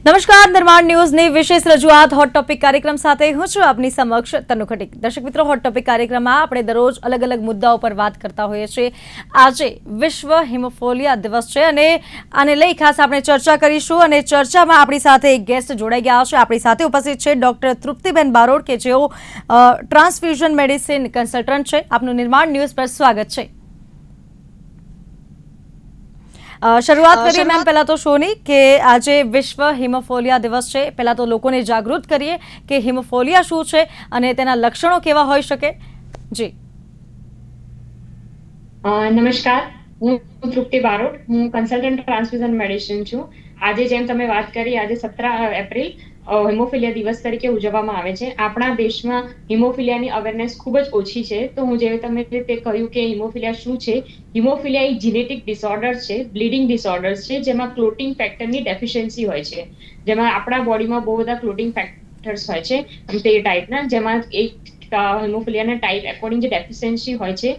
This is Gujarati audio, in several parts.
નમસ્કાર, નિર્માણ ન્યૂઝની વિશેષ રજૂઆત હોટ ટોપિક કાર્યક્રમ સાથે હું છું આપની સમક્ષ તનુ ખટીક। દર્શક મિત્રો, હોટ ટોપિક કાર્યક્રમમાં આપણે દરરોજ અલગ અલગ મુદ્દાઓ પર વાત કરતા હોઈએ છીએ। આજે વિશ્વ હિમોફિલિયા દિવસ છે અને આને લઈ ખાસ આપણે ચર્ચા કરીશું અને ચર્ચામાં આપણી સાથે એક ગેસ્ટ જોડાઈ ગયા છે। આપણી સાથે ઉપસ્થિત છે ડોક્ટર તૃપ્તિબેન બારોટ કે જેઓ ટ્રાન્સફ્યુઝન મેડિસિન કન્સલ્ટન્ટ છે। આપનું નિર્માણ ન્યૂઝ પર સ્વાગત છે। શરૂઆત કરીએ મેમ પહેલા તો શોની કે આજે વિશ્વ હિમોફિલિયા દિવસ છે। પહેલા તો લોકોને જાગૃત કરીએ કે હિમોફિલિયા શું છે અને તેના લક્ષણો કેવા હોઈ શકે। જી નમસ્કાર, હું તૃપ્તિ બારોટ, હું કન્સલ્ટન્ટ ટ્રાન્સફ્યુઝન મેડિસિન છું। આજે જેમ તમે વાત કરી, આજે 17 એપ્રિલ હિમોફિલિયા દિવસ તરીકે ઉજવવામાં આવે છે। આપણા દેશમાં હિમોફિલિયાની અવેરનેસ ખૂબ જ ઓછી છે। તો હું જેવી તમે રીતે કહ્યું કે હિમોફિલિયા શું છે, હિમોફિલિયા એક જીનેટિક ડિસઓર્ડર છે, બ્લીડિંગ ડિસઓર્ડર્સ છે, જેમાં ક્લોટિંગ ફેક્ટરની ડેફિશિયન્સી હોય છે। જેમાં આપણા બોડીમાં બહુ બધા ક્લોટિંગ ફેક્ટર્સ હોય છે તે ટાઈપના, જેમાં એક હિમોફિલિયાના ટાઈપ એકોર્ડિંગ જે ડેફિશિયન્સી હોય છે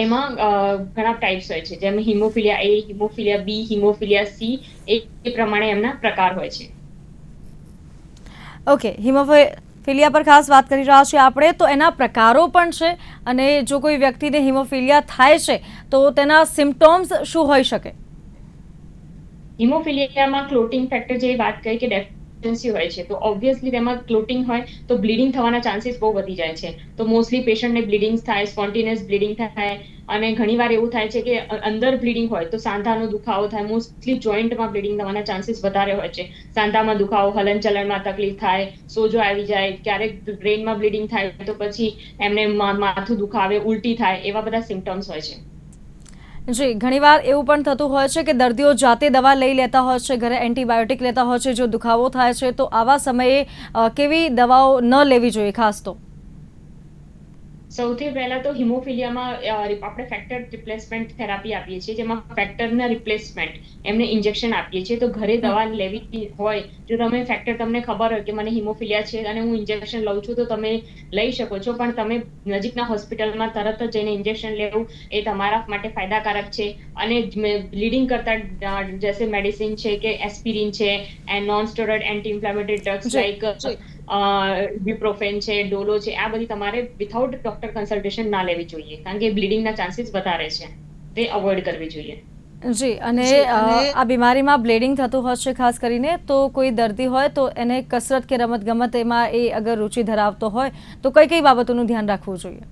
એમાં ઘણા ટાઈપ્સ હોય છે, જેમ હિમોફિલિયા એ, હિમોફિલિયા બી, હિમોફિલિયા સી, એ પ્રમાણે એમના પ્રકાર હોય છે। ઓકે, હિમોફિલિયા પર ખાસ વાત કરી રહ્યા છીએ આપણે, તો એના પ્રકારો પણ છે અને જો કોઈ વ્યક્તિને હિમોફિલિયા થાય છે તો તેના સિમ્પટોમ્સ શું હોઈ શકે। હિમોફિલિયામાં ક્લોટિંગ ફેક્ટર જે વાત કરી કે ડેફિશિયન્સી હોય છે, તો ઓબ્વિયસલી તેમાં ક્લોટિંગ હોય તો બ્લીડિંગ થવાના ચાન્સીસ બહુ વધી જાય છે। તો મોસ્ટલી પેશન્ટને બ્લીડિંગ થાય, સ્પોન્ટેનિયસ બ્લીડિંગ થાય, અને ઘણીવાર એવું થાય છે કે અંદર બ્લીડિંગ હોય તો સાંધાનો દુખાવો થાય। મોસ્ટલી જોઈન્ટમાં બ્લીડિંગ થવાના ચાન્સીસ વધારે હોય છે। સાંધામાં દુખાવો, હલનચલનમાં તકલીફ થાય, સોજો આવી જાય, ક્યારેક બ્રેઇનમાં બ્લીડિંગ થાય તો પછી એમને માથું દુખાવે, ઉલટી થાય, એવા બધા સિમ્પટમ્સ હોય છે। જી, ઘણીવાર એવું પણ થતું હોય છે કે દર્દીઓ જાતે દવા લઈ લેતા હોય છે, ઘરે એન્ટીબાયોટિક લેતા હોય છે। જો દુખાવો થાય છે તો આવા સમયે કેવી દવાઓ ન લેવી જોઈએ ખાસ તો? સૌથી પહેલા તો હિમોફિલિયામાં આપણે ફેક્ટર રિપ્લેસમેન્ટ થેરાપી આપીએ છીએ, જેમાં ફેક્ટરના રિપ્લેસમેન્ટ એમને ઇન્જેક્શન આપીએ છીએ। તો ઘરે દવા લેવી હોય, જો તમે ફેક્ટર તમને ખબર હોય કે મને હિમોફિલિયા છે અને હું ઇન્જેક્શન લઉં છું, તો તમે લઈ શકો છો, પણ તમે નજીકના હોસ્પિટલમાં તરત જ જઈને ઇન્જેક્શન લેવું એ તમારા માટે ફાયદાકારક છે। અને બ્લીડિંગ કરતા જૈસે મેડિસિન છે કે એસ્પિરિન છે, and non steroid anti inflammatory drugs like ibuprofen છે, ડોલો છે, આ બધી તમારે વિથઆઉટ ડોક્ટર કન્સલ્ટેશન ના લેવી જોઈએ, કારણ કે બ્લીડિંગના ચાન્સીસ વધારે છે, તે અવોઇડ કરવી જોઈએ। જી, અને આ બીમારીમાં બ્લીડિંગ થતું હોય છે ખાસ કરીને, તો કોઈ દર્દી હોય તો એને કસરત કે રમતગમત એમાં એ અગર રુચિ ધરાવતો હોય તો કઈ કઈ બાબતોનું ધ્યાન રાખવું જોઈએ?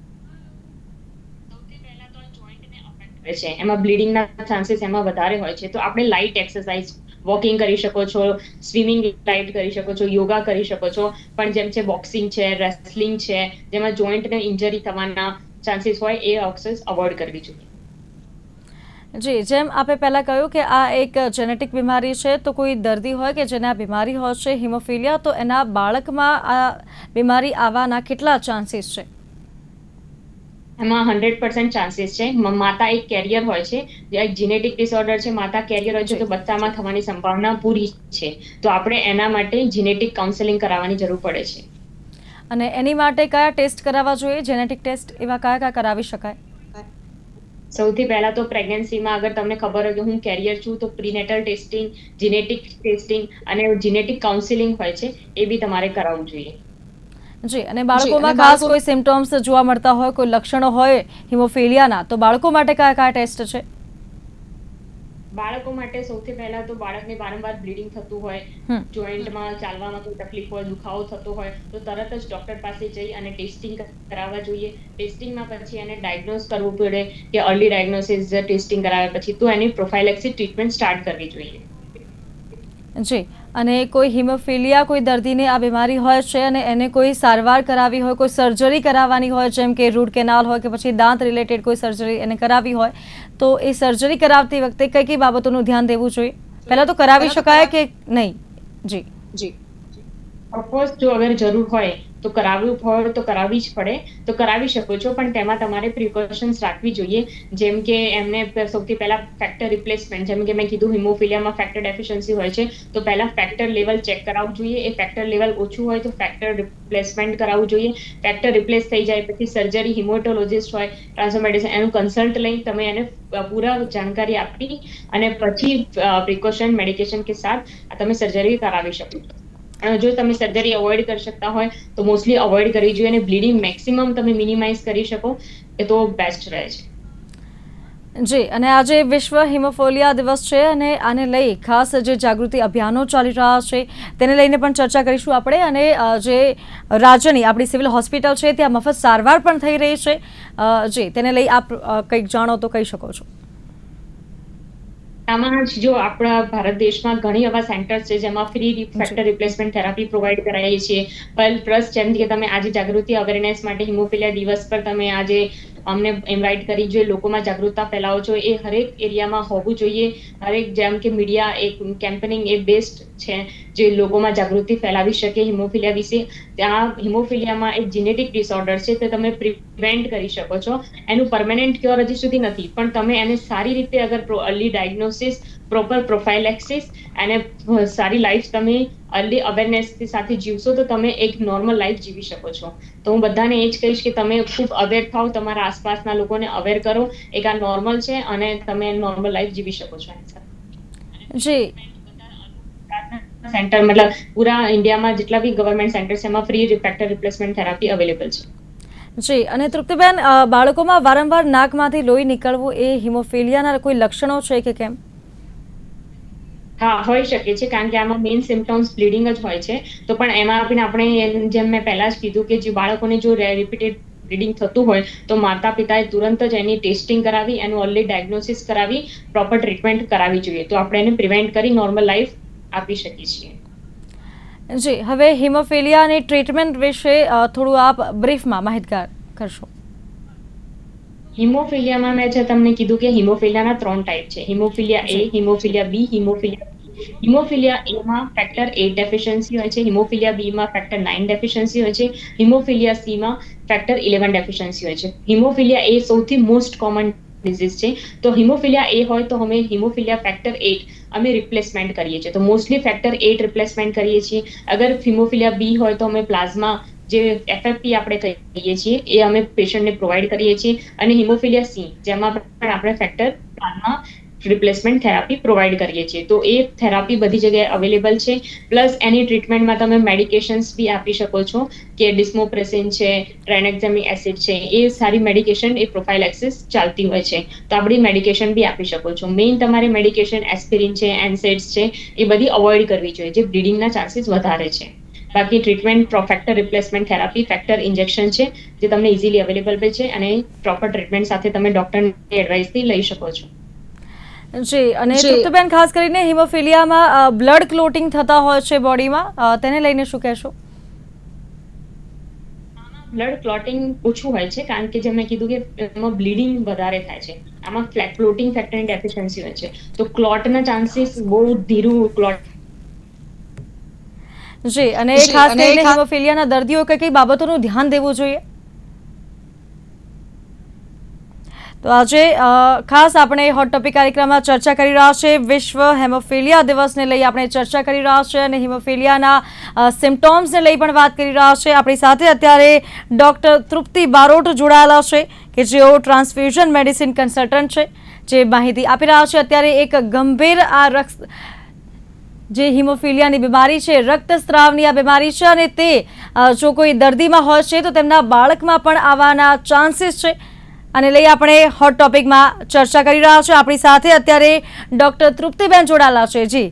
છે એમાં બ્લીડિંગના ચાન્સીસ એમાં વધારે હોય છે, તો આપણે લાઇટ એક્સરસાઇઝ, વોકિંગ કરી શકો છો, સ્વિમિંગ લાઇટ કરી શકો છો, યોગા કરી શકો છો, પણ જેમ છે બોક્સિંગ છે, રેસલિંગ છે, જેમાં જોઈન્ટને ઇન્જરી થવાના ચાન્સીસ હોય, એ એક્સરસાઇઝ અવોઇડ કરવી જોઈએ। જી, જેમ આપે પહેલા કહ્યું કે આ એક જેનેટિક બીમારી છે, તો કોઈ દર્દી હોય કે જેને આ બીમારી હોય છે હિમોફિલિયા, તો એના બાળકમાં આ બીમારી આવવાના કેટલા ચાન્સીસ છે? એમાં 100% ચાન્સીસ છે। માતા એક કેરિયર હોય છે, જે એક જીનેટિક ડિસઓર્ડર છે, માતા કેરિયર હોય છે, તો બચ્ચામાં થવાની સંભાવના પૂરી છે। તો આપણે એના માટે જીનેટિક કાઉન્સેલિંગ કરાવવાની જરૂર પડે છે। અને એની માટે કયા ટેસ્ટ કરાવવા જોઈએ? જેનેટિક ટેસ્ટ એવા કયા કયા કરાવી શકાય? સૌથી પહેલા તો પ્રેગ્નન્સીમાં અગર તમને ખબર હોય કે હું કેરિયર છું, તો પ્રીનેટલ ટેસ્ટિંગ, જીનેટિક ટેસ્ટિંગ અને જીનેટિક કાઉન્સેલિંગ હોય છે, એ બી તમારે કરાવવું જોઈએ। જી, અને બાળકોમાં ખાસ કોઈ સિમ્પટોમ્સ જોવા મળતા હોય, કોઈ લક્ષણો હોય હિમોફિલિયાના, તો બાળકો માટે કયા કયા ટેસ્ટ છે? બાળકો માટે સૌથી પહેલા તો બાળકને વારંવાર બ્લીડિંગ થતું હોય, જોઈન્ટમાં ચાલવામાં કોઈ તકલીફ હોય, દુખાવો થતો હોય, તો તરત જ ડોક્ટર પાસે જઈ અને ટેસ્ટિંગ કરાવવા જોઈએ। ટેસ્ટિંગમાં પછી એને ડાયગ્નોઝ કરવું પડે કે અર્લી ડાયગ્નોસિસ ટેસ્ટિંગ કરાવ્યા પછી તો એની પ્રોફાઇલેક્સિસ ટ્રીટમેન્ટ સ્ટાર્ટ કરવી જોઈએ। જી, અને કોઈ હિમોફિલિયા કોઈ દર્દીને આ બીમારી હોય છે અને એને કોઈ સારવાર કરાવી હોય, કોઈ સર્જરી કરાવવાની હોય, જેમ કે રૂટ કેનાલ હોય કે પછી દાંત રિલેટેડ કોઈ સર્જરી એને કરાવી હોય, તો એ સર્જરી કરાવતી વખતે કઈ કઈ બાબતોનું ધ્યાન દેવું જોઈએ? પહેલા તો કરાવી શકાય કે નહીં? જી ઓફકોર્સ, જો અગર જરૂર હોય તો કરાવવું હોય તો કરાવવી જ પડે, તો કરાવી શકો છો, પણ તેમાં તમારે પ્રિકોશન્સ રાખવી જોઈએ. જેમ કે એમને સૌથી પહેલા ફેક્ટર રિપ્લેસમેન્ટ, જેમ કે મેં કીધું હિમોફિલિયામાં ફેક્ટર ડેફિશિયન્સી હોય છે, તો પહેલા ફેક્ટર લેવલ ચેક કરાવવું જોઈએ. એ ફેક્ટર લેવલ ઓછું હોય તો ફેક્ટર રિપ્લેસમેન્ટ કરાવવું જોઈએ. ફેક્ટર રિપ્લેસ થઈ જાય પછી સર્જરી, હિમોટોલોજિસ્ટ હોય, ટ્રાન્સફર મેડિસિન, એનું કન્સલ્ટ લઈ તમે એને પૂરા જાણકારી આપી અને પછી પ્રિકોશન મેડિકેશન કે સાથ તમે સર્જરી કરાવી શકો. જો તમે સર્જરી અવોઇડ કરી શકતા હોય તો મોસ્ટલી અવોઇડ કરવી જોઈએ, અને બ્લીડિંગ મેક્સિમમ તમે મિનિમાઇઝ કરી શકો એ તો બેસ્ટ રહે છે. જી, અને આજે વિશ્વ હિમોફોલિયા દિવસ છે અને આને લઈ ખાસ જે જાગૃતિ અભિયાનો ચાલી રહ્યા છે તેને લઈને પણ ચર્ચા કરીશું આપણે. અને જે રાજ્યની આપણી સિવિલ હોસ્પિટલ છે ત્યાં મફત સારવાર પણ થઈ રહી છે. જી, તેને લઈ આપ કંઈક જાણો તો કહી શકો છો. આમાં જો આપણા ભારત દેશમાં ઘણી એવા સેન્ટર્સ છે જેમાં free factor replacement therapy provide કરાવીએ છીએ. પ્લસ જેમ કે તમે આજે જાગૃતિ અવેરનેસ માટે હિમોફિલિયા દિવસ પર તમે આજે અમને ઇન્વાઇટ કરી, જે લોકોમાં જાગૃતતા ફેલાવો છો એ હરેક એરિયામાં હોવું જોઈએ. હરેક જેમ કે મીડિયા એક કેમ્પેનિંગ એ બેસ્ટ છે જે લોકોમાં જાગૃતિ ફેલાવી શકે હિમોફિલિયા વિશે. ત્યાં હિમોફિલિયામાં એક જીનેટિક ડિસઓર્ડર છે તે તમે પ્રિવેન્ટ કરી શકો છો. એનું પરમેનન્ટ ક્યોર હજી સુધી નથી, પણ તમે એને સારી રીતે અગર અર્લી ડાયગ્નોસિસ, પ્રોપર પ્રોફાઇલેક્સિસ અને સારી લાઈફ તમે અર્લી અવેરનેસ સાથે જીવશો તો તમે એક નોર્મલ લાઈફ જીવી શકો છો. તો હું બધાને એ જ કહીશ કે તમે ખૂબ અવેર થાઓ, તમારા આસપાસના લોકોને અવેર કરો, એક આ નોર્મલ છે અને તમે નોર્મલ લાઈફ જીવી શકો છો. જી, સેન્ટર મતલબ પૂરા ઇન્ડિયામાં જેટલા બી ગવર્મેન્ટ સેન્ટર છે એમાં free factor replacement therapy available છે. જી, અને તૃપ્તિબેન, બાળકોમાં વારંવાર નાકમાંથી લોહી નીકળવું એ હિમોફિલિયાના કોઈ લક્ષણો છે કે કેમ? હા, હોઈ શકે છે, કારણ કે આમાં મેઇન સિમ્પટમ્સ બ્લીડિંગ જ હોય છે. તો પણ એમાં પણ આપણે જેમ મેં પહેલા જ કીધું કે જે બાળકોને જો રિપીટેડ બ્લીડિંગ થતું હોય તો માતા પિતાએ તુરંત જ એની ટેસ્ટિંગ કરાવી, એનું અર્લી ડાયગ્નોસિસ કરાવી, પ્રોપર ટ્રીટમેન્ટ કરાવવી જોઈએ. તો આપણે એને પ્રિવેન્ટ કરી નોર્મલ લાઈફ આપી શકીએ છીએ. જી, હવે હિમોફિલિયાની ટ્રીટમેન્ટ વિશે થોડું આપ બ્રીફમાં માહિતગાર કરશો. હિમોફિલિયામાં મેં જે તમને કીધું કે હિમોફિલિયાના 3 ટાઈપ છે, હિમોફિલિયા એ, હિમોફિલિયા બી, હિમોફિલિયા. હિમોફિલિયા એ માં ફેક્ટર 8 ડેફિશિયન્સી હોય છે, હિમોફિલિયા બી માં ફેક્ટર 9 ડેફિશિયન્સી હોય છે, હિમોફિલિયા સી માં ફેક્ટર 11 ડેફિશિયન્સી હોય છે. હિમોફિલિયા એ સૌથી મોસ્ટ કોમન ડિઝીઝ છે. તો હિમોફિલિયા એ હોય તો અમે હિમોફિલિયા ફેક્ટર 8 અમે રિપ્લેસમેન્ટ કરીએ છીએ. તો મોસ્ટલી ફેક્ટર 8 રિપ્લેસમેન્ટ કરીએ છીએ. અગર હિમોફિલિયા બી હોય તો અમે પ્લાઝમા જે એફએફપી આપણે કહીએ છીએ એ અમે પેશન્ટને પ્રોવાઈડ કરીએ છીએ. અને હિમોફિલિયા સી જેમાં પણ આપણે factor plasma replacement therapy provide કરીએ છીએ. તો એ થેરાપી બધી જગ્યાએ અવેલેબલ છે. પ્લસ એની ટ્રીટમેન્ટમાં તમે મેડિકેશન્સ બી આપી શકો છો કે ડિસ્મોપ્રેસિન છે, ટ્રાઇનેક્ઝામિક એસિડ છે, એ સારી મેડિકેશન એ પ્રોફાઇલેક્સિસ ચાલતી હોય છે. તો આપણી મેડિકેશન બી આપી શકો છો. મેઇન તમારે મેડિકેશન એસ્પિરિન છે, એનસેડ્સ છે, એ બધી અવોઇડ કરવી જોઈએ જે બ્લીડિંગના ચાન્સીસ વધારે છે. બાકી treatment factor replacement therapy, factor injection છે જે તમને ઇઝીલી અવેલેબલ છે અને પ્રોપર ટ્રીટમેન્ટ સાથે તમે ડોક્ટરની એડવાઇસથી લઈ શકો છો. જી, અને તૃપ્તિબેન, ખાસ કરીને હિમોફિલિયામાં બ્લડ ક્લોટિંગ થતા હોય છે બોડીમાં, તેને લઈને શું કહેશો? બ્લડ ક્લોટિંગ ઓછું હોય છે કારણ કે જેમ મેં કીધું કે એમાં બ્લીડિંગ વધારે થાય છે. આમાં ક્લોટિંગ ફેક્ટરની ડેફિશિયન્સી હોય છે. તો ક્લોટના ચાન્સીસ બહુ ધીરું ક્લોટ. જી, અને ખાસ કરીને હિમોફિલિયાના દર્દીઓ કઈ કઈ બાબતોનું ધ્યાન દેવું જોઈએ? તો આજે ખાસ આપણે હોટ ટોપિક કાર્યક્રમમાં ચર્ચા કરી રહ્યા છે. વિશ્વ હેમોફિલિયા દિવસને લઈ આપણે ચર્ચા કરી રહ્યા છે અને હિમોફિલિયાના સિમ્પટોમ્સને લઈ પણ વાત કરી રહ્યા છે. આપણી સાથે અત્યારે ડૉક્ટર તૃપ્તિ બારોટ જોડાયેલા છે કે જેઓ ટ્રાન્સફ્યુઝન મેડિસિન કન્સલ્ટન્ટ છે, જે માહિતી આપી રહ્યા છે. અત્યારે એક ગંભીર જે હિમોફિલિયાની બીમારી છે, રક્તસ્રાવની આ બીમારી છે, અને તે જો કોઈ દર્દીમાં હોય છે તો તેમના બાળકમાં પણ આવવાના ચાન્સીસ છે. અને લઈ આપણે હોટ ટોપિકમાં ચર્ચા કરી રહ્યા છે. આપણી સાથે અત્યારે ડૉક્ટર તૃપ્તિબેન જોડાયેલા છે. જી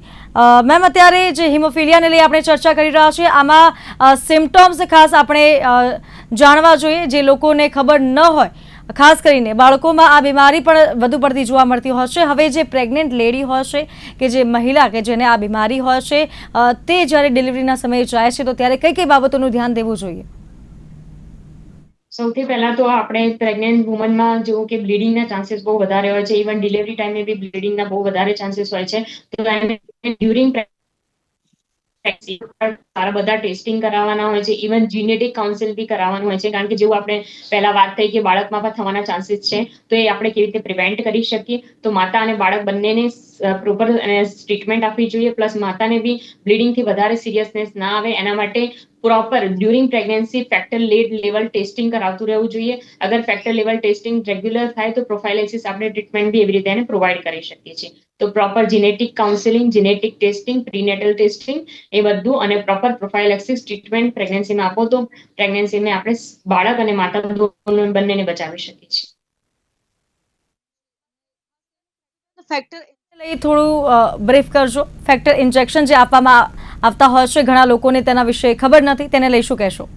મેમ, અત્યારે જે હિમોફિલિયાને લઈ આપણે ચર્ચા કરી રહ્યા છીએ, આમાં સિમ્પટોમ્સ ખાસ આપણે જાણવા જોઈએ જે લોકોને ખબર ન હોય. ખાસ કરીને બાળકોમાં આ બીમારી પણ વધુ પડતી જોવા મળતી હોય છે. હવે જે પ્રેગ્નન્ટ લેડી હોય છે કે જે મહિલા કે જેને આ બીમારી હોય છે તે જ્યારે ડિલિવરીના સમયે જાય છે તો ત્યારે કઈ કઈ બાબતોનું ધ્યાન દેવું જોઈએ? સૌથી પહેલા તો આપણે પ્રેગ્નન્ટ વુમનમાં જેવું કે બ્લીડિંગના ચાન્સીસ બહુ વધારે હોય છે. ઇવન ડિલિવરી ટાઈમે બી બ્લીડિંગના બહુ વધારે ચાન્સીસ હોય છે. તો ડ્યુરિંગ સારા બધા ટેસ્ટિંગ કરાવવાના હોય છે, ઇવન જીનેટિક કાઉન્સિલ બી કરાવવાનું હોય છે, કારણ કે જેવું આપણે પહેલા વાત થઈ કે બાળકમાં પણ થવાના ચાન્સીસ છે, તો એ આપણે કેવી રીતે પ્રિવેન્ટ કરી શકીએ. તો માતા અને બાળક બંનેને પ્રોપર ટ્રીટમેન્ટ આપવી જોઈએ, પ્લસ માતાને બી બ્લીડિંગથી વધારે સિરિયસનેસ ના આવે એના માટે proper during pregnancy factor level testing કરાવતું રહેવું જોઈએ. અગર ફેક્ટર લેવલ ટેસ્ટિંગ રેગ્યુલર થાય તો પ્રોફાઇલેસિસ આપણે ટ્રીટમેન્ટ બી એવી રીતે એને પ્રોવાઈડ કરી શકીએ છીએ. તો proper genetic counselling, genetic testing, prenatal testing એ બધું અને પ્રોપર પ્રોફાઇલેક્સિસ ટ્રીટમેન્ટ પ્રેગ્નન્સીમાં આપો તો પ્રેગ્નન્સીને આપણે બાળક અને માતા બંનેને બચાવી શકીએ છીએ. ફેક્ટર લઈ થોડું બ્રીફ કરજો. ફેક્ટર ઇન્જેક્શન જે આપવામાં આવતા હોય છે, ઘણા લોકોને તેના વિશે ખબર નથી, તેને લઈ શું કહેશો?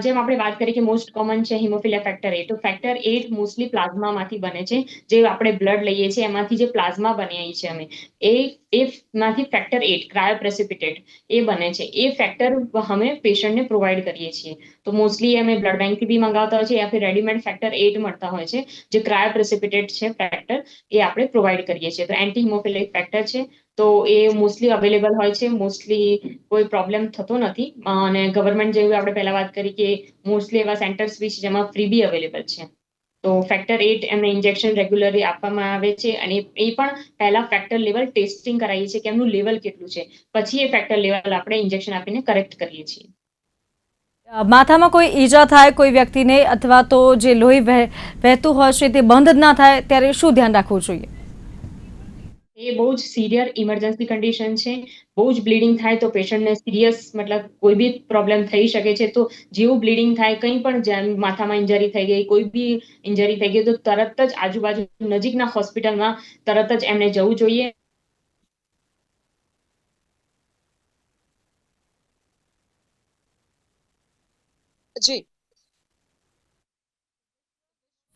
જેમ આપણે વાત કરી કે મોસ્ટ કોમન છે હિમોફિલિયા ફેક્ટર 8, તો ફેક્ટર 8 મોસ્ટલી પ્લાઝમામાંથી બને છે. જે આપણે બ્લડ લઈએ છીએ એમાંથી જે પ્લાઝમા બનાવીએ છીએ અમે, એ માંથી ફેક્ટર 8 ક્રાયોપ્રેસિપિટેટ એ બને છે. એ ફેક્ટર અમે પેશન્ટને પ્રોવાઈડ કરીએ છીએ. તો મોસ્ટલી અમે બ્લડ બેંકથી બી મંગાવતા હોય છે યા ફિર રેડીમેડ ફેક્ટર 8 મળતા હોય છે, જે ક્રાયોપ્રેસિપિટેટ છે ફેક્ટર, એ આપણે પ્રોવાઈડ કરીએ છીએ. તો એન્ટી હિમોફિલિક ફેક્ટર છે, તો એ મોસ્ટલી અવેલેબલ હોય છે, મોસ્ટલી કોઈ પ્રોબ્લેમ થતો નથી. અને ગવર્મેન્ટ જેવી આપણે પહેલા વાત કરી કે મોસ્ટલી એવા સેન્ટર્સ બી છે જેમાં ફ્રી બી અવેલેબલ છે. તો ફેક્ટર 8 એમને ઇન્જેક્શન રેગ્યુલરલી આપવામાં આવે છે, અને એ પણ પહેલા ફેક્ટર લેવલ ટેસ્ટિંગ કરાવીએ છીએ કે એમનું લેવલ કેટલું છે, પછી એ ફેક્ટર લેવલ આપણે ઇન્જેક્શન આપીને કરેક્ટ કરીએ છીએ. માથામાં કોઈ ઈજા થાય કોઈ વ્યક્તિને, અથવા તો જે લોહી વહેતું હોય છે તે બંધ ના થાય, ત્યારે શું ધ્યાન રાખવું જોઈએ? એ બહુ જ સિવિયર ઇમરજન્સી કન્ડિશન છે. બહુ જ બ્લીડિંગ થાય તો પેશન્ટને સિરિયસ મતલબ કોઈ બી પ્રોબ્લેમ થઈ શકે છે. તો જેવું બ્લીડિંગ થાય, કંઈ પણ જેમ માથામાં ઇન્જરી થઈ ગઈ, કોઈ બી ઇન્જરી થઈ ગઈ, તો તરત જ આજુબાજુ નજીકના હોસ્પિટલમાં તરત જ એમને જવું જોઈએ. જી,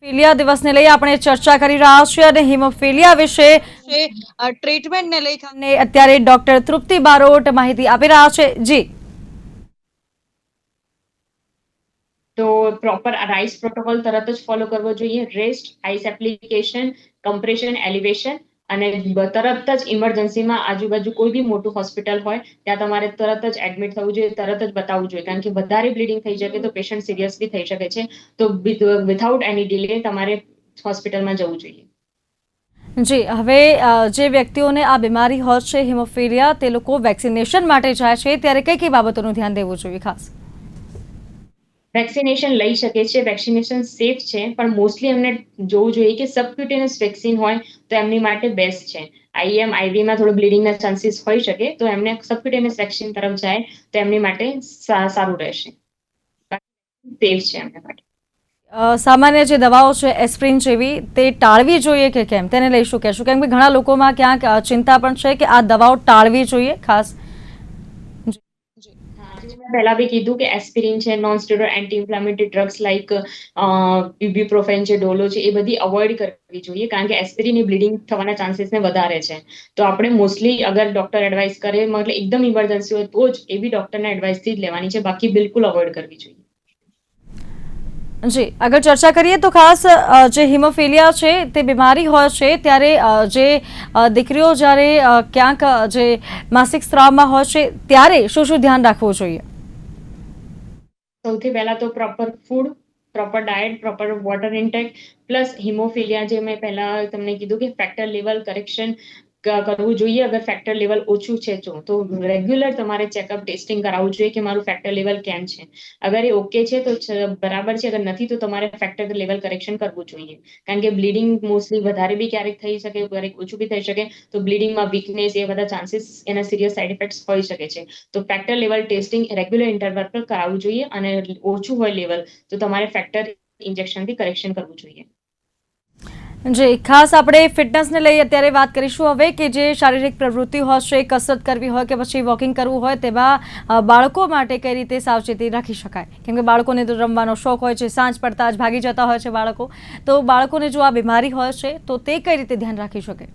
હિમોફિલિયા દિવસને લઈ આપણે ચર્ચા કરી રહ્યા છીએ, અને હિમોફિલિયા વિશે ટ્રીટમેન્ટને લઈ અત્યારે ડોક્ટર તૃપ્તિ બારોટ માહિતી આપી રહ્યા છે. જી, તો પ્રોપર રાઇસ પ્રોટોકોલ તરત જ ફોલો કરવો જોઈએ. Rest, ice application, compression, elevation, અને તરત જ ઇમરજન્સીમાં આજુબાજુ કોઈ બી મોટું હોસ્પિટલ હોય ત્યાં તમારે તરત જ એડમિટ થવું જોઈએ, તરત જ બતાવવું જોઈએ, કારણ કે વધારે બ્લીડિંગ થઈ શકે તો પેશન્ટ સિરિયસ બી થઈ શકે છે. તો વિથઆઉટ એની ડિલે તમારે હોસ્પિટલમાં જવું જોઈએ. જી, હવે જે વ્યક્તિઓને આ બીમારી હોય છે હિમોફિલિયા, તે લોકો વેક્સિનેશન માટે જાય છે, ત્યારે કઈ કઈ બાબતોનું ધ્યાન દેવું જોઈએ ખાસ? વેક્સિનેશન લઈ શકે છે, વેક્સિનેશન સેફ છે, પણ મોસ્ટલી એમને જોવું જોઈએ કે સબક્યુટેનિયસ વેક્સિન હોય તો એમની માટે બેસ્ટ છે. આઈએમ, આઈવીમાં થોડું બ્લીડિંગના ચાન્સીસ હોઈ શકે, તો એમને સબક્યુટેનિયસ વેક્સિન તરફ જાય તો એમની માટે સારું રહેશે. સેફ છે એમના માટે. સામાન્ય જે દવાઓ છે એસ્પ્રિન જેવી, તે ટાળવી જોઈએ કે કેમ, તેને લઈ શું કહેશું? કેમ કે ઘણા લોકોમાં ક્યાંક ચિંતા પણ છે કે આ દવાઓ ટાળવી જોઈએ ખાસ. પહેલા બી કીધું કે એસ્પિરિન છે, non steroid anti inflammatory drugs like ibuprofen છે, ડોલો છે, એ બધી અવોઇડ કરવી જોઈએ, કારણ કે એસ્પિરિન બ્લીડિંગ થવાના ચાન્સીસને વધારે છે. તો આપણે મોસ્ટલી અગર ડોક્ટર એડવાઇસ કરે, મતલબ એકદમ ઇમરજન્સી હોય તો જ એવી ડોક્ટરના એડવાઇસથી જ લેવાની છે, બાકી બિલકુલ અવોઇડ કરવી જોઈએ. જી, આગળ ચર્ચા કરીએ તો ખાસ જે હિમોફિલિયા છે તે બીમારી હોય છે ત્યારે જે દીકરીઓ જ્યારે ક્યાંક જે માસિક સ્ત્રાવમાં હોય છે ત્યારે શું શું ધ્યાન રાખવું જોઈએ? સૌથી પહેલા તો proper food, proper diet, proper water intake, plus haemophilia જે મેં પહેલા તમને કીધું કે ફેક્ટર લેવલ કરેક્શન કરવું જોઈએ. અગર ફેક્ટર લેવલ ઓછું છે તો રેગ્યુલર તમારે ચેકઅપ ટેસ્ટિંગ કરાવવું જોઈએ કે મારું ફેક્ટર લેવલ કેમ છે. અગર એ ઓકે છે તો બરાબર છે, અગર નથી તો તમારે ફેક્ટર લેવલ કરેક્શન કરવું જોઈએ, કારણ કે બ્લીડિંગ મોસ્ટલી વધારે બી ક્યારેક થઈ શકે, ક્યારેક ઓછું બી થઈ શકે. તો બ્લીડિંગમાં વીકનેસ, એ બધા ચાન્સીસ, એના સિરિયસ સાઇડ ઇફેક્ટ્સ હોઈ શકે છે. તો factor level testing regular interval પર કરાવવું જોઈએ, અને ઓછું હોય લેવલ તો તમારે ફેક્ટર ઇન્જેક્શનથી કરેક્શન કરવું જોઈએ. જી, ખાસ આપણે ફિટનેસને લઈ અત્યારે વાત કરીશું હવે, કે જે શારીરિક પ્રવૃત્તિ હોય છે, કસરત કરવી હોય કે પછી વોકિંગ કરવું હોય, તેમાં બાળકો માટે કઈ રીતે સાવચેતી રાખી શકાય? કેમ કે બાળકોને તો રમવાનો શોખ હોય છે, સાંજ પડતા જ ભાગી જતા હોય છે બાળકો, તો બાળકોને જો આ બીમારી હોય છે તો તે કઈ રીતે ધ્યાન રાખી શકે?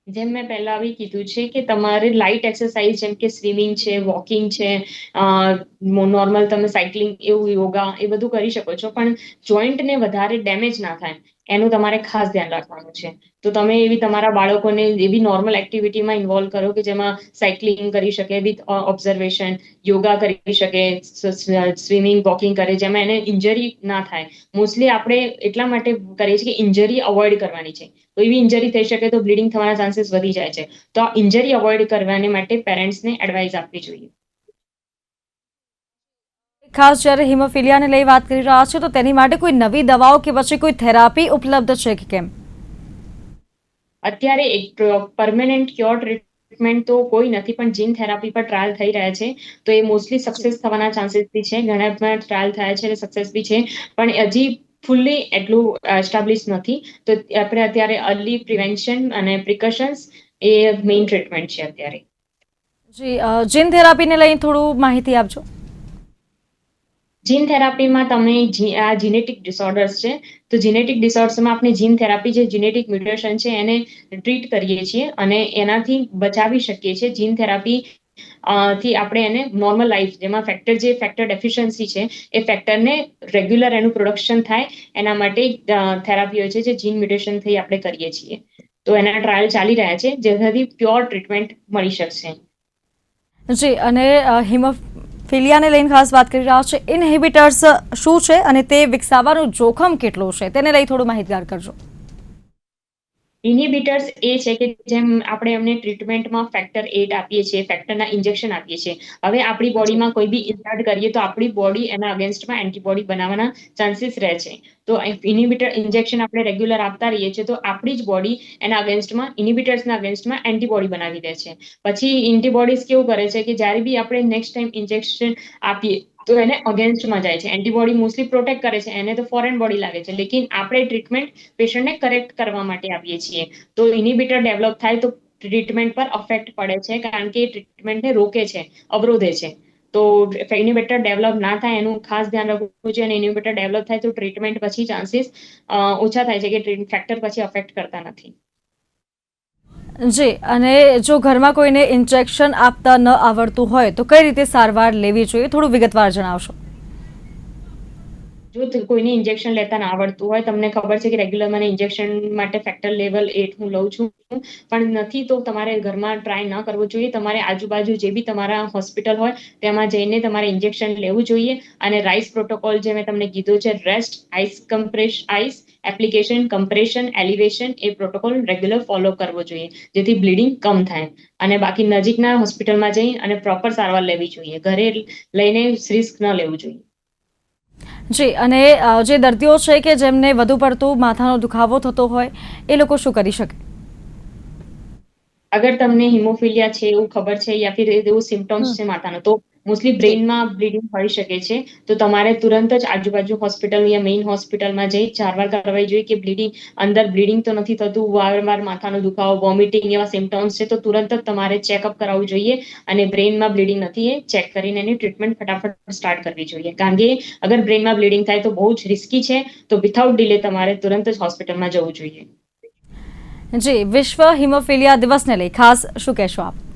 જેમ મેં પહેલા બી કીધું છે કે તમારે લાઇટ એક્સરસાઇઝ જેમ કે સ્વિમિંગ છે, વોકિંગ છે, નોર્મલ તમે સાયકલિંગ, એવું યોગા, એ બધું કરી શકો છો, પણ જોઈન્ટને વધારે ડેમેજ ના થાય એનું તમારે ખાસ ધ્યાન રાખવાનું છે. તો તમે એવી તમારા બાળકોને એવી નોર્મલ એક્ટિવિટીમાં ઇન્વોલ્વ કરો કે જેમાં સાયકલિંગ કરી શકે વિથ ઓબ્ઝર્વેશન, યોગા કરી શકે, સ્વિમિંગ, વોકિંગ કરે, જેમાં એને ઇન્જરી ના થાય. મોસ્ટલી આપણે એટલા માટે કરીએ છીએ કે ઇન્જરી અવોઇડ કરવાની છે. તો એવી ઇન્જરી થઈ શકે તો બ્લીડિંગ થવાના ચાન્સીસ વધી જાય છે. તો આ ઇન્જરી અવોઇડ કરવાને માટે પેરેન્ટ્સને એડવાઇસ આપવી જોઈએ. ખાસ જ્યારે હિમોફિલિયાને લઈ વાત કરી રહ્યા છો તો તેની માટે કોઈ નવી દવાઓ કે પછી કોઈ થેરાપી ઉપલબ્ધ છે કે કેમ? અત્યારે એક પરમેનન્ટ ક્યોર ટ્રીટમેન્ટ તો કોઈ નથી, પણ જીન થેરાપી પર ટ્રાયલ થઈ રહ્યા છે. તો એ મોસ્ટલી સક્સેસ થવાના ચાન્સીસ બી છે. ઘણા ટ્રાયલ થયા છે, સક્સેસ બી છે, પણ હજી ફૂલ્લી એટલું એસ્ટાબ્લિશ નથી. તો આપણે અત્યારે અર્લી પ્રિવેન્શન અને પ્રિકોશન્સ એ મેઇન ટ્રીટમેન્ટ છે અત્યારે. જી, જીન થેરાપીને લઈને થોડું માહિતી આપજો. જીન થેરાપીમાં તમે આ જીનેટિક ડિસઓર્ડર્સ છે, તો જીનેટિક ડિસઓર્ડર્સમાં આપણે જીન થેરાપી જે જીનેટિક મ્યુટેશન છે એને ટ્રીટ કરીએ છીએ અને એનાથી બચાવી શકીએ છીએ. જીન થેરાપી થી આપણે એને નોર્મલ લાઈફ, જેમાં ફેક્ટર ડેફિશિયન્સી છે એ ફેક્ટરને રેગ્યુલર એનું પ્રોડક્શન થાય એના માટે થેરાપી હોય છે જે જીન મ્યુટેશનથી આપણે કરીએ છીએ. તો એના ટ્રાયલ ચાલી રહ્યા છે જેનાથી પ્યોર ટ્રીટમેન્ટ મળી શકશે. જી, અને હિમોફિલિયાને લઈને ખાસ વાત કરી રહ્યા છે. ઇનહિબિટર્સ શું છે અને તે વિકસાવવાનું જોખમ કેટલું છે તેને લઈ થોડું માહિતગાર કરજો. ઇનિબિટર્સ એ છે કે જેમ આપણે એમને ટ્રીટમેન્ટમાં ફેક્ટર 8 આપીએ છીએ, ફેક્ટરના ઇન્જેક્શન આપીએ છીએ. હવે આપણી બોડીમાં કોઈ બી ઇન્સર્ટ કરીએ તો આપણી બોડી એના અગેન્સ્ટમાં એન્ટીબોડી બનાવવાના ચાન્સીસ રહે છે. તો ઇનિબિટર ઇન્જેક્શન આપણે રેગ્યુલર આપતા રહીએ છીએ તો આપણી જ બોડી એના અગેન્સ્ટમાં, ઇનિબિટર્સના અગેન્સ્ટમાં એન્ટીબોડી બનાવી દે છે. પછી એન્ટીબોડીઝ કેવું કરે છે કે જ્યારે બી આપણે નેક્સ્ટ ટાઈમ ઇન્જેક્શન આપીએ તો એને અગેન્સ્ટમાં જાય છે. એન્ટીબોડી મોસ્ટલી પ્રોટેક્ટ કરે છે, એને તો ફોરેન બોડી લાગે છે, લેકિન આપણે ટ્રીટમેન્ટ પેશન્ટને કરેક્ટ કરવા માટે આપીએ છીએ. તો ઇનિબિટર ડેવલપ થાય તો ટ્રીટમેન્ટ પર અફેક્ટ પડે છે, કારણ કે ટ્રીટમેન્ટને રોકે છે, અવરોધે છે. તો ઇનિબિટર ડેવલપ ના થાય એનું ખાસ ધ્યાન રાખવું છે. અને ઇનિબિટર ડેવલપ થાય તો ટ્રીટમેન્ટ પછી ચાન્સીસ ઓછા થાય છે કે ફેક્ટર પછી અફેક્ટ કરતા નથી. જી, અને જો ઘરમાં કોઈને ઇન્જેક્શન આપતા ન આવડતું હોય તો કઈ રીતે સારવાર લેવી જોઈએ, થોડું વિગતવાર જણાવશો. જો કોઈને ઇન્જેક્શન લેતા ના આવડતું હોય, તમને ખબર છે કે રેગ્યુલર મને ઇન્જેક્શન માટે ફેક્ટર લેવલ 8 હું લઉં છું, પણ નથી, તો તમારે ઘરમાં ટ્રાય ના કરવું જોઈએ. તમારે આજુબાજુ જે બી તમારા હોસ્પિટલ હોય તેમાં જઈને તમારે ઇન્જેક્શન લેવું જોઈએ. અને રાઇસ પ્રોટોકોલ જે મેં તમને કીધું છે, rest, ice application, compression, elevation, એ પ્રોટોકોલ રેગ્યુલર ફોલો કરવો જોઈએ જેથી બ્લીડિંગ કમ થાય. અને બાકી નજીકના હોસ્પિટલમાં જઈ અને પ્રોપર સારવાર લેવી જોઈએ. ઘરે લઈને રિસ્ક ન લેવું જોઈએ. જી, અને જે દર્દીઓ છે કે જેમને વધુ પડતું માથાનો દુખાવો થતો હોય એ લોકો શું કરી શકે? અગર તમને હિમોફિલિયા છે એવું ખબર છે યા ફિર એવું સિમ્ટમ્સ છે માથાનો, તો મોસ્ટલી બ્રેઇનમાં બ્લીડિંગ હોઈ શકે છે. તો તમારે તુરંત જ આજુબાજુ હોસ્પિટલ યા મેઇન હોસ્પિટલમાં જઈ સારવાર કરવાઈ જોઈએ કે બ્લીડિંગ તો નથી થતું, વારંવાર માથાનો દુખાવો, વોમિટિંગ એવા સિમ્ટમ્સ છે તો તુરંત જ તમારે ચેકઅપ કરાવવું જોઈએ. અને બ્રેઇનમાં બ્લીડિંગ નથી એ ચેક કરીને એની ટ્રીટમેન્ટ ફટાફટ સ્ટાર્ટ કરવી જોઈએ. કારણ કે અગર બ્રેઇનમાં બ્લીડિંગ થાય તો બહુ જ રિસ્કી છે. તો વિથઆઉટ ડિલે તમારે તુરંત જ હોસ્પિટલમાં જવું જોઈએ. જી, વિશ્વ હિમોફિલિયા દિવસને લઈ ખાસ શું કહેશો આપ?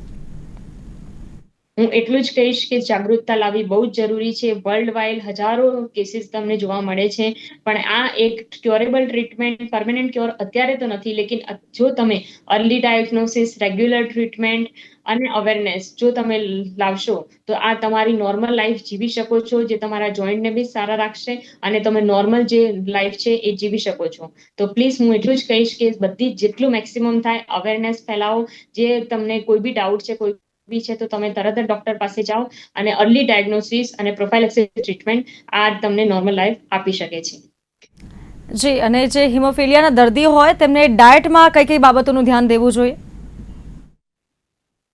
હું એટલું જ કહીશ કે જાગૃતતા લાવવી બહુ જ જરૂરી છે. વર્લ્ડ વાઇડ હજારો કેસીસ તમને જોવા મળે છે, પણ આ એક ક્યોરેબલ ટ્રીટમેન્ટ, પરમેનન્ટ ક્યોર અત્યારે તો નથી, લેકિન જો તમે અર્લી ડાયગ્નોસિસ, રેગ્યુલર ટ્રીટમેન્ટ અને અવેરનેસ જો તમે લાવશો તો આ તમારી નોર્મલ લાઈફ જીવી શકો છો, જે તમારા જોઈન્ટને બી સારા રાખશે અને તમે નોર્મલ જે લાઈફ છે એ જીવી શકો છો. તો પ્લીઝ હું એટલું જ કહીશ કે બધી જેટલું મેક્સિમમ થાય અવેરનેસ ફેલાવો. જે તમને કોઈ બી ડાઉટ છે, કોઈ બી છે, તો તમે તરત જ ડોક્ટર પાસે જાઓ. અને અર્લી ડાયગ્નોસિસ અને પ્રોફાઇલેક્સિસ ટ્રીટમેન્ટ આ તમને નોર્મલ લાઈફ આપી શકે છે. જી, અને જે હિમોફિલિયાના દર્દી હોય તેમને ડાયટમાં કઈ કઈ બાબતોનું ધ્યાન દેવું જોઈએ?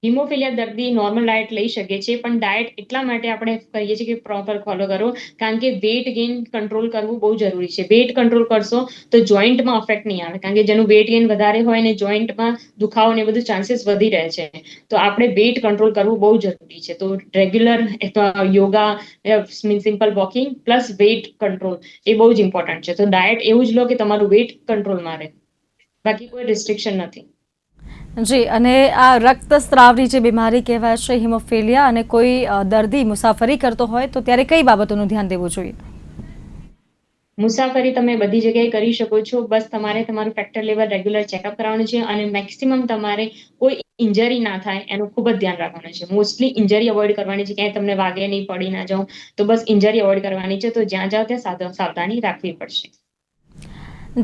હિમોફિલિયા દર્દી નોર્મલ ડાયટ લઈ શકે છે, પણ ડાયટ એટલા માટે આપણે કહીએ છીએ કે પ્રોપર ફોલો કરો, કારણ કે વેઇટ ગેઇન કંટ્રોલ કરવું બહુ જરૂરી છે. વેઇટ કંટ્રોલ કરશો તો જોઈન્ટમાં અફેક્ટ નહીં આવે, કારણ કે જેનું વેઇટ ગેઇન વધારે હોય ને જોઈન્ટમાં દુખાવો ને બધું ચાન્સીસ વધી રહે છે. તો આપણે વેઇટ કંટ્રોલ કરવું બહુ જરૂરી છે. તો regular yoga, simple walking plus weight control એ બહુ જ ઇમ્પોર્ટન્ટ છે. તો ડાયટ એવું જ લો કે તમારું વેઇટ કંટ્રોલમાં રહે, બાકી કોઈ રિસ્ટ્રિક્શન નથી. જી, અને આ રક્તસ્રાવની જે બીમારી કહેવાય છે હિમોફિલિયા, અને કોઈ દર્દી મુસાફરી કરતો હોય તો ત્યારે કઈ બાબતોનું ધ્યાન દેવું જોઈએ? મુસાફરી તમે બધી જગ્યાએ કરી શકો છો, બસ તમારે તમારું ફેક્ટર લેવલ રેગ્યુલર ચેકઅપ કરાવવાનું છે અને મેક્સિમમ તમારે કોઈ ઇન્જરી ના થાય એનું ખૂબ જ ધ્યાન રાખવાનું છે. મોસ્ટલી ઇન્જરી અવોઇડ કરવાની છે, ક્યાંય તમને વાગે નહીં, પડી ના જાઓ, તો બસ ઇન્જરી અવોઇડ કરવાની છે. તો જ્યાં જાઓ ત્યાં સાવધાની રાખવી પડશે.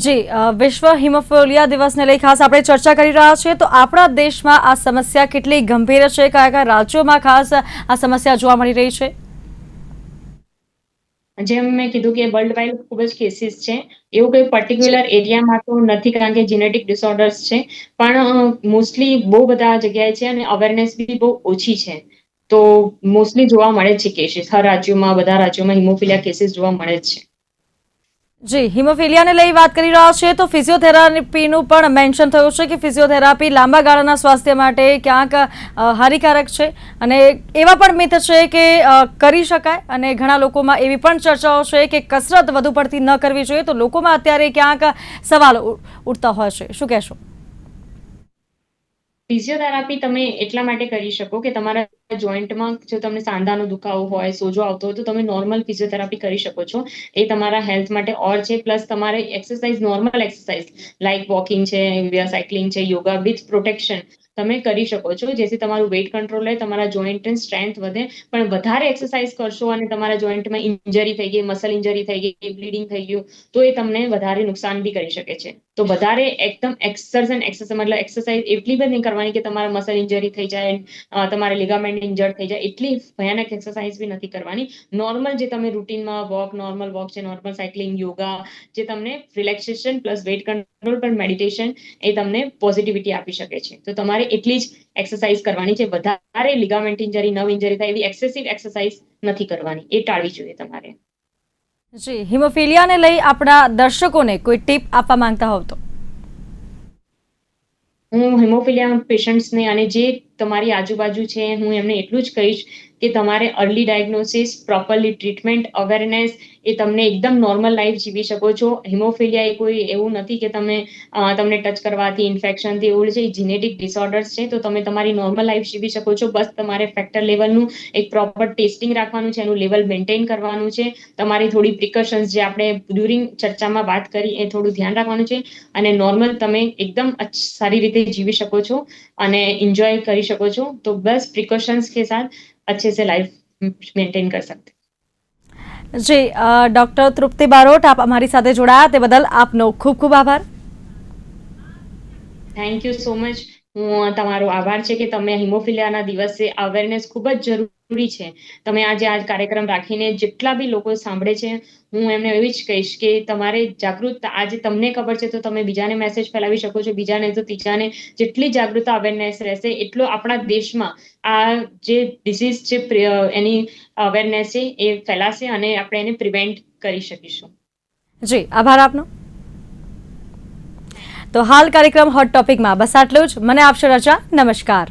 જી, વિશ્વ હિમોફિલિયા દિવસને લઈ ખાસ આપણે ચર્ચા કરી રહ્યા છીએ. તો આપણા દેશમાં આ સમસ્યા કેટલી ગંભીર છે, કયા કયા રાજ્યોમાં ખાસ આ સમસ્યા જોવા મળી રહી છે? જેમ મેં કીધું કે વર્લ્ડ વાઇડ ખૂબ જ કેસીસ છે. એવું કોઈ પર્ટિક્યુલર એરિયામાં તો નથી, કારણ કે જેનેટિક ડિસઓર્ડર્સ છે, પણ મોસ્ટલી બહુ બધા જગ્યાએ છે અને અવેરનેસ બી બહુ ઓછી છે. તો મોસ્ટલી જોવા મળે છે કેસીસ, હર રાજ્યોમાં, બધા રાજ્યોમાં હિમોફિલિયા કેસીસ જોવા મળે જ છે. જી, હિમોફિલિયાને લઈ વાત કરી રહ્યા છીએ તો ફિઝિયોથેરાપીનું પણ મેન્શન થયું છે કે ફિઝિયોથેરાપી લાંબા ગાળાના સ્વાસ્થ્ય માટે ક્યાંક હાનિકારક છે અને એવા પણ મિથ છે કે કરી શકાય, અને ઘણા લોકોમાં એવી પણ ચર્ચાઓ છે કે કસરત વધુ પડતી ન કરવી જોઈએ. તો લોકોમાં અત્યારે ક્યાંક સવાલ ઉઠતા હોય છે, શું કહેશો? ફિઝિયોથેરાપી તમે એટલા માટે કરી શકો કે તમારા જોઈન્ટમાં જો તમને સાંધાનો દુખાવો હોય, સોજો આવતો હોય, તો તમે નોર્મલ ફિઝિયોથેરાપી કરી શકો છો. એ તમારા હેલ્થ માટે ઓર છે. પ્લસ તમારે exercise, normal exercise like walking છે, સાયકલિંગ છે, યોગા વિથ પ્રોટેક્શન તમે કરી શકો છો, જેથી તમારું વેઇટ કંટ્રોલ રહે, તમારા જોઈન્ટની સ્ટ્રેન્થ વધે. પણ વધારે એક્સરસાઇઝ કરશો અને તમારા જોઈન્ટમાં ઇન્જરી થઈ ગઈ, મસલ ઇન્જરી થઈ ગઈ, બ્લીડિંગ થઈ ગયું, તો એ તમને વધારે નુકસાન બી કરી શકે છે. તો વધારે એકદમ મતલબ એક્સરસાઇઝ એટલી બધી કરવાની કે તમારા મસલ ઇન્જરી થઈ જાય, તમારે લિગામેન્ટ ઇન્જર્ડ થઈ જાય, એટલી ભયાનક એક્સરસાઇઝ બી નથી કરવાની. નોર્મલ જે તમે રૂટીનમાં નોર્મલ વોક છે, નોર્મલ સાયકલિંગ, યોગા, જે તમને રિલેક્સેશન પ્લસ વેઇટ કંટ્રોલ પર મેડિટેશન, એ તમને પોઝિટિવિટી આપી શકે છે. તો તમારે એટલી જ એક્સરસાઇઝ કરવાની છે. વધારે લિગામેન્ટ ઇન્જરી, નર્વ ઇન્જરી થાય એવી એક્સેસિવ એક્સરસાઇઝ નથી કરવાની, એ ટાળવી જોઈએ તમારે. જી, હિમોફિલિયાને લઈ આપણા દર્શકોને કોઈ ટીપ આપવા માંગતા હોવ તો? હું હિમોફિલિયા પેશન્ટ્સને અને જે તમારી આજુબાજુ છે, હું એમને એટલું જ કહીશ કે તમારે early diagnosis, properly treatment, awareness, એ તમને એકદમ નોર્મલ લાઈફ જીવી શકો છો. હિમોફિલિયા એ કોઈ એવું નથી કે તમને ટચ કરવાથી ઇન્ફેક્શનથી એવું છે. જીનેટિક ડિસઓર્ડર્સ છે, તો તમે તમારી નોર્મલ લાઈફ જીવી શકો છો. બસ તમારે ફેક્ટર લેવલનું એક પ્રોપર ટેસ્ટિંગ રાખવાનું છે, એનું લેવલ મેન્ટેન કરવાનું છે. તમારી થોડી પ્રિકોશન્સ જે આપણે ડ્યુરિંગ ચર્ચામાં વાત કરી, એ થોડું ધ્યાન રાખવાનું છે. અને નોર્મલ તમે એકદમ સારી રીતે જીવી શકો છો અને એન્જॉय કરી શકો છો. તો બસ પ્રિકોશન્સ के साथ अच्छे से लाइफ मेंटेन कर सकते. જી, ડોક્ટર તૃપ્તિ બારોટ, આપ અમારી સાથે જોડાયા તે બદલ આપનો ખૂબ ખૂબ આભાર. Thank you so much. હું તમારો આભાર છે કે તમે હિમોફિલિયાના દિવસે અવેરનેસ ખૂબ જ જરૂરી છે. તમે આજે આ કાર્યક્રમ રાખીને જેટલા બી લોકો સાંભળે છે, હું એમને એવી જ કહીશ કે તમારે જાગૃતતા, આજે તમને ખબર છે તો તમે બીજાને મેસેજ ફેલાવી શકો છો, બીજાને તો ત્રીજાને. જેટલી જાગૃતતા, અવેરનેસ રહેશે, એટલો આપણા દેશમાં આ જે ડિસીઝ છે એની અવેરનેસ છે એ ફેલાશે અને આપણે એને પ્રિવેન્ટ કરી શકીશું. જી, આભાર આપનો. તો હાલ કાર્યક્રમ હોટ ટોપિકમાં બસ આટલું જ. મને આપશો રજા. નમસ્કાર.